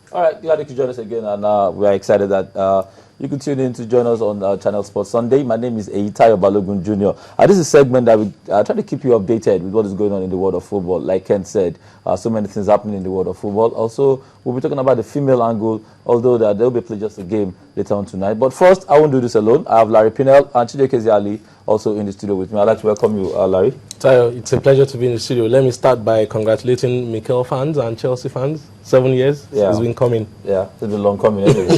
All right, glad you could join us again, and we are excited that you can tune in to join us on Channel Sports Sunday. My name is Eitayo Balogun Jr. This is a segment that we try to keep you updated with what is going on in the world of football. Like Ken said, so many things happening in the world of football. Also, we'll be talking about the female angle, although there will be played just a game later on tonight. But first, I won't do this alone. I have Larry Pinel and Chide Keziali also in the studio with me. I'd like to welcome you, Larry. Tayo, it's a pleasure to be in the studio. Let me start by congratulating Mikel fans and Chelsea fans. 7 years, it's been coming. Yeah, it's been long coming anyway.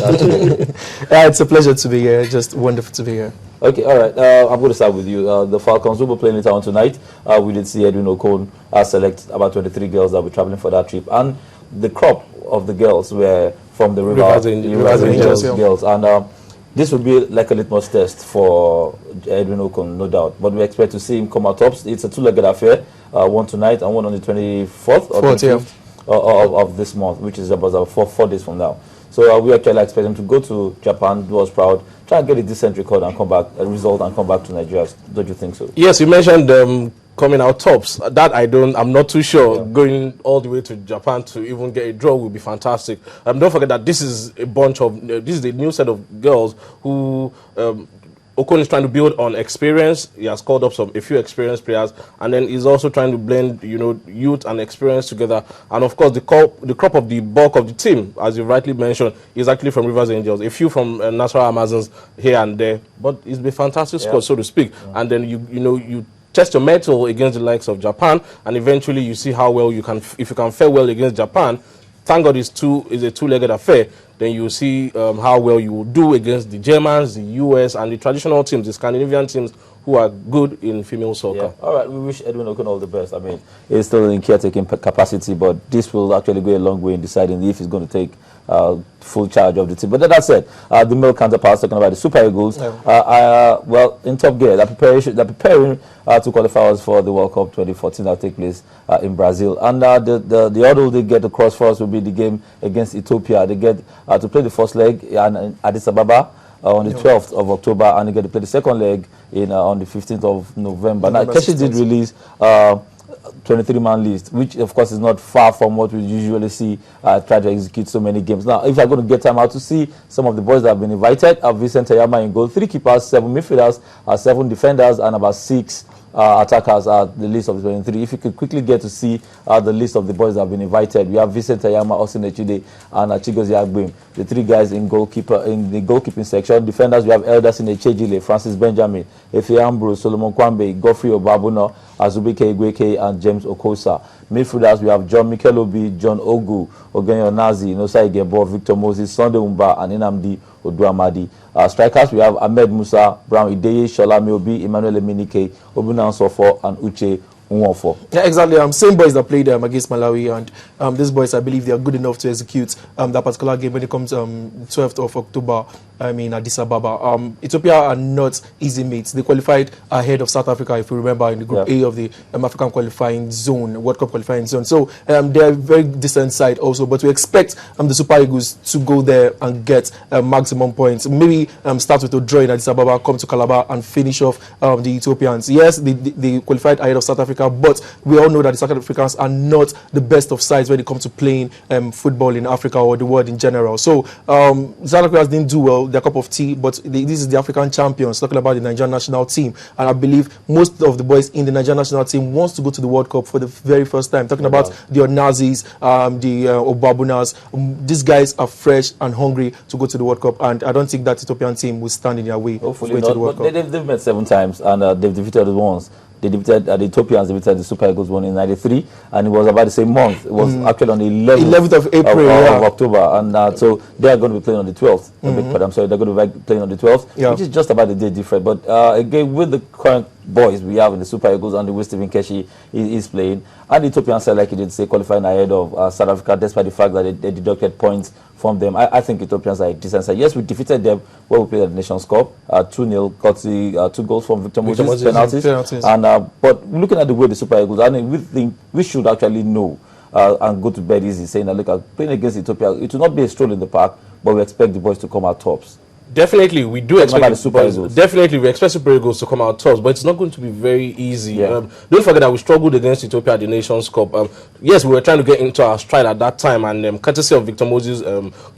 Yeah, it's a pleasure to be here. Just wonderful to be here. Okay, all right. I'm going to start with you. The Falcons will be playing later on tonight. We did see Edwin Okon select about 23 girls that will be traveling for that trip. And the crop of the girls were from the Rivers Angels girls. And this will be like a litmus test for Edwin Okon, no doubt. But we expect to see him come out tops. It's a two-legged affair, one tonight and one on the 24th or 25th of this month, which is about 4 days from now. So we actually expect him to go to Japan, do us proud, try and get a decent record and come back, a result and come back to Nigeria. Don't you think so? Yes, you mentioned coming out tops. That I'm not too sure. Yeah. Going all the way to Japan to even get a draw will be fantastic. Don't forget that this is a bunch of, this is a new set of girls who Okon is trying to build on experience. He has called up a few experienced players, and then he's also trying to blend, youth and experience together. And of course, the crop of the bulk of the team, as you rightly mentioned, is actually from Rivers Angels. A few from Nassau Amazons here and there, but it's been a fantastic squad, so to speak. Yeah. And then you test your mettle against the likes of Japan, and eventually you see how well you can, if you can fare well against Japan. Thank God it's a two-legged affair. Then you see how well you will do against the Germans, the US, and the traditional teams, the Scandinavian teams who are good in female soccer. Yeah. All right, we wish Edwin Okon all the best. I mean, he's still in caretaking capacity, but this will actually go a long way in deciding if he's going to take full charge of the team. But that said, the male counterparts, talking about the Super Eagles, well, in top gear, they're preparing to qualify us for the World Cup 2014 that will take place in Brazil. And the order they get across for us will be the game against Ethiopia. They get to play the first leg in Addis Ababa on the 12th of October, and they get to play the second leg on the 15th of November. Now, Keshi did release 23-man list, which of course is not far from what we usually see try to execute so many games. Now, if you're going to get time out to see some of the boys that have been invited, Vincent Ayama in goal, 3 keepers, 7 midfielders, 7 defenders, and about 6 attackers are the list of the 23. If you could quickly get to see the list of the boys that have been invited, we have Vincent Ayama, Austin Echide, and Chigozie Agbim, the 3 guys in the goalkeeping section. Defenders, we have Elderson Echejile, Francis Benjamin, Efe Ambrose, Solomon Kwambe, Godfrey Obabuno, Azubike Igweke, and James Okosa. Midfielders, we have John Mikel Obi, John Ogu, Ogenyo Nazi, Inosa Igebo, Victor Moses, Sunday Umba, and Inamdi Oduamadi. Strikers, we have Ahmed Musa, Brown Ideye, Shola Miobi, Emmanuel Eminike, Obunan Sofo, and Uche Nwofo. Yeah, exactly. Same boys that played against Malawi, and these boys, I believe, they are good enough to execute that particular game when it comes 12th of October. Addis Ababa. Ethiopia are not easy mates. They qualified ahead of South Africa, if you remember, in the Group A of the African qualifying zone, World Cup qualifying zone. So they're a very decent side also, but we expect the Super Eagles to go there and get maximum points. Maybe start with a draw in Addis Ababa, come to Calabar and finish off the Ethiopians. Yes, they qualified ahead of South Africa, but we all know that the South Africans are not the best of sides when it comes to playing football in Africa or the world in general. So South Africans didn't do well, their cup of tea, but this is the African champions, talking about the Nigerian national team. And I believe most of the boys in the Nigerian national team wants to go to the World Cup for the very first time. Talking about the Onazis, the Obabunas. These guys are fresh and hungry to go to the World Cup, and I don't think that Ethiopian team will stand in their way. Hopefully not, but they've met 7 times, and they've defeated the ones. They defeated the Ethiopians, defeated the Super Eagles one in '93, and it was about the same month. It was actually on the 11th of April of October, and so they are going to be playing on the 12th. I'm sorry, they're going to be playing on the 12th, which is just about a day different. But again, with the current boys we have in the Super Eagles and the way Stephen Keshi is playing, and the Ethiopians are, like you did say, qualifying ahead of South Africa, despite the fact that they deducted points from them. I think Ethiopians are a decent side. Yes, we defeated them when we played at the Nations Cup, 2-0, got the 2 goals from Victor Moses, penalties. And but looking at the way the Super Eagles, I mean, we should actually know and go to bed easy, saying that, look, playing against Ethiopia, it will not be a stroll in the park, but we expect the boys to come out tops. Definitely, we do Talking about expect the Super Eagles. Definitely, we expect Super Eagles to come out tops, but it's not going to be very easy. Yeah. Don't forget that we struggled against Ethiopia at the Nations Cup. Yes, we were trying to get into our stride at that time, and courtesy of Victor Moses'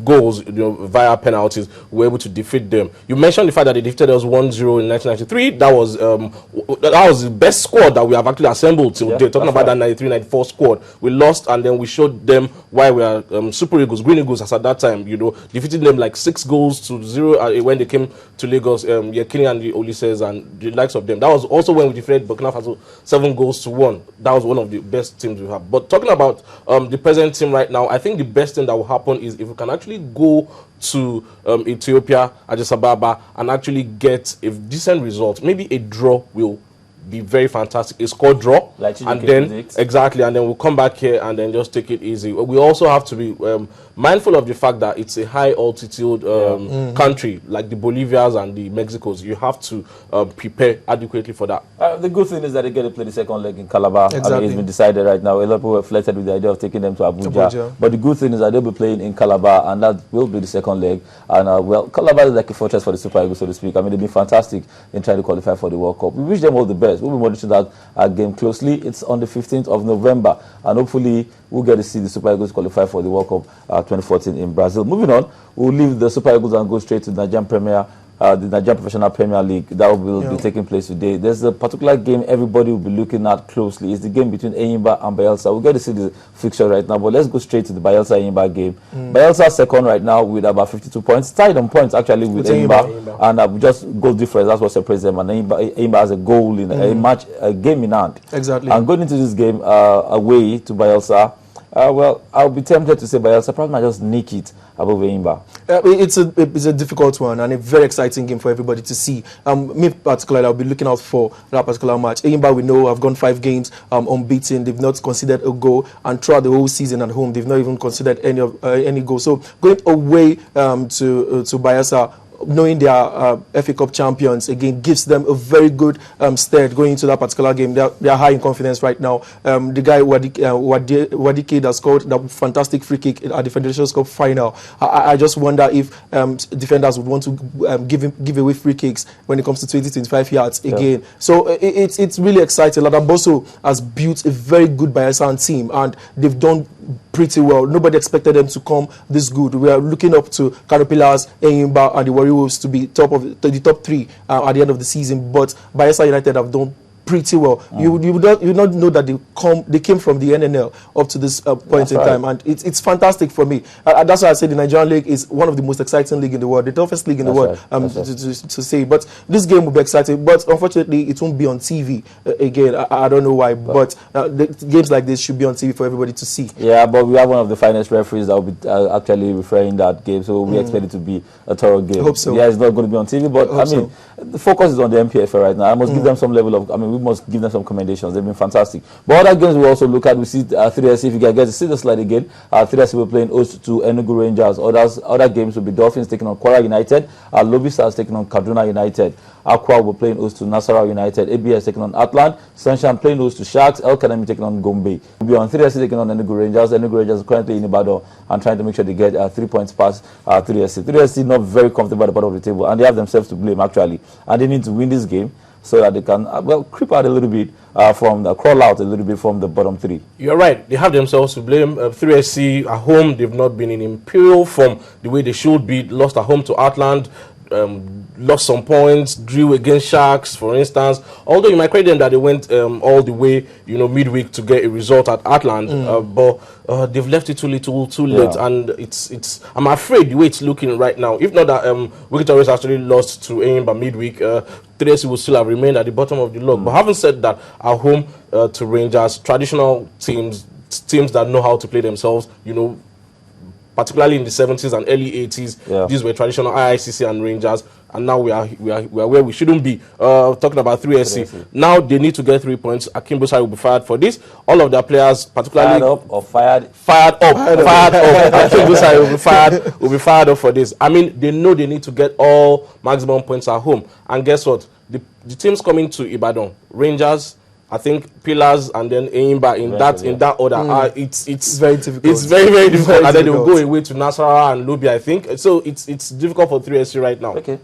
goals, via penalties, we were able to defeat them. You mentioned the fact that they defeated us 1-0 in 1993. That was the best squad that we have actually assembled till date. Talking about that 93-94 squad, we lost, and then we showed them why we are Super Eagles, Green Eagles, as at that time. Defeating them like 6-0 when they came to Lagos, Yekini and the Olises and the likes of them. That was also when we defeated Burkina Faso 7-1. That was one of the best teams we have. But talking about the present team right now, I think the best thing that will happen is if we can actually go to Ethiopia, Addis Ababa, and actually get a decent result. Maybe a draw will be very fantastic. A score draw, like and then exactly, and then we'll come back here and then just take it easy. We also have to be mindful of the fact that it's a high altitude country, like the Bolivias and the Mexicos. You have to prepare adequately for that. The good thing is that they get to play the second leg in Calabar. Exactly. I mean, it's been decided right now. A lot of people were flirted with the idea of taking them to Abuja. But the good thing is that they'll be playing in Calabar, and that will be the second leg. And well, Calabar is like a fortress for the Super Eagles, so to speak. I mean, they've been fantastic in trying to qualify for the World Cup. We wish them all the best. We'll be monitoring that game closely. It's on the 15th of November, and hopefully we'll get to see the Super Eagles qualify for the World Cup 2014 in Brazil. Moving on, we'll leave the Super Eagles and go straight to the Nigerian Professional Premier League. That will be taking place today. There's a particular game everybody will be looking at closely. It's the game between Enyimba and Bayelsa. We'll get to see the fixture right now, but let's go straight to the Bayelsa-Enyimba game. Bayelsa second right now with about 52 points. Tied on points actually with Enyimba. And just goal difference, that's what separates them. And Enyimba has a goal in a game in hand. Exactly. And going into this game away to Bayelsa, well, I'll be tempted to say Bayelsa probably might just nick it above Enyimba. It's a difficult one and a very exciting game for everybody to see. Me particularly, I'll be looking out for that particular match. Enyimba, we know, have gone 5 games unbeaten. They've not conceded a goal, and throughout the whole season at home, they've not even considered any goal. So going away to Bayelsa, knowing they are FA Cup champions, again, gives them a very good stead going into that particular game. They are high in confidence right now. The guy, Wadike, that scored that fantastic free kick at the Federations Cup final. I just wonder if defenders would want to give away free kicks when it comes to 20-25 yards again. So it's really exciting. Ladamboso has built a very good Bayelsa team, and they've done pretty well. Nobody expected them to come this good. We are looking up to Canopilas, Enyimba, and the Warriors to be the top 3 at the end of the season. But Bayelsa United have done pretty well. You would not know that they came from the NNL up to this point in time, and it's fantastic for me. That's why I say the Nigerian League is one of the most exciting league in the world, the toughest league in the world to say. But this game will be exciting, but unfortunately it won't be on TV again. I don't know why, but the games like this should be on TV for everybody to see. Yeah, but we have one of the finest referees that will be actually referring that game, so we expect it to be a thorough game. I hope so. Yeah, it's not going to be on TV, but I mean, the focus is on the MPFA right now. I must give them some level of, we must give them some commendations. They've been fantastic. But other games we also look at, we see 3SC, if you can get to see the slide again, 3SC will play in host to Enugu Rangers. Other games will be Dolphins taking on Kwara United, Lobby Stars taking on Kaduna United, Aqua will play in host to Nasarawa United, ABS taking on Atlant, Sunshine playing host to Sharks, El Kanemi taking on Gombe. We'll be on 3SC taking on Enugu Rangers. Enugu Rangers are currently in Ibadan and trying to make sure they get 3 points past 3SC. 3SC not very comfortable at the bottom of the table, and they have themselves to blame actually, and they need to win this game so that they can creep out a little bit crawl out a little bit from the bottom 3. You're right. They have themselves to blame. 3SC at home, they've not been in imperial form the way they should be. Lost at home to Atlant. Lost some points, drew against Sharks, for instance. Although you might credit them that they went all the way, midweek to get a result at Atlant, but they've left it too little, too late, and it's. I'm afraid the way it's looking right now. If not that Wiki Torres actually lost to Enyimba midweek, 3SC will still have remained at the bottom of the log. But having said that, at home to Rangers, traditional teams that know how to play themselves, particularly in the 70s and early 80s, these were traditional IICC and Rangers, and now we are where we shouldn't be. Talking about 3SC. Now they need to get 3 points. Akim Bosai will be fired for this. All of their players, particularly Fired up or fired? Fired up. Akim Bosai will be fired up for this. I mean, they know they need to get all maximum points at home. And guess what? The teams coming to Ibadan, Rangers, I think Pillars and then Enyimba in that order. It's very difficult. It's very difficult. Very And then they will difficult. go away to Nasarawa and Lobby, I think. So it's difficult for 3SC right now. Okay.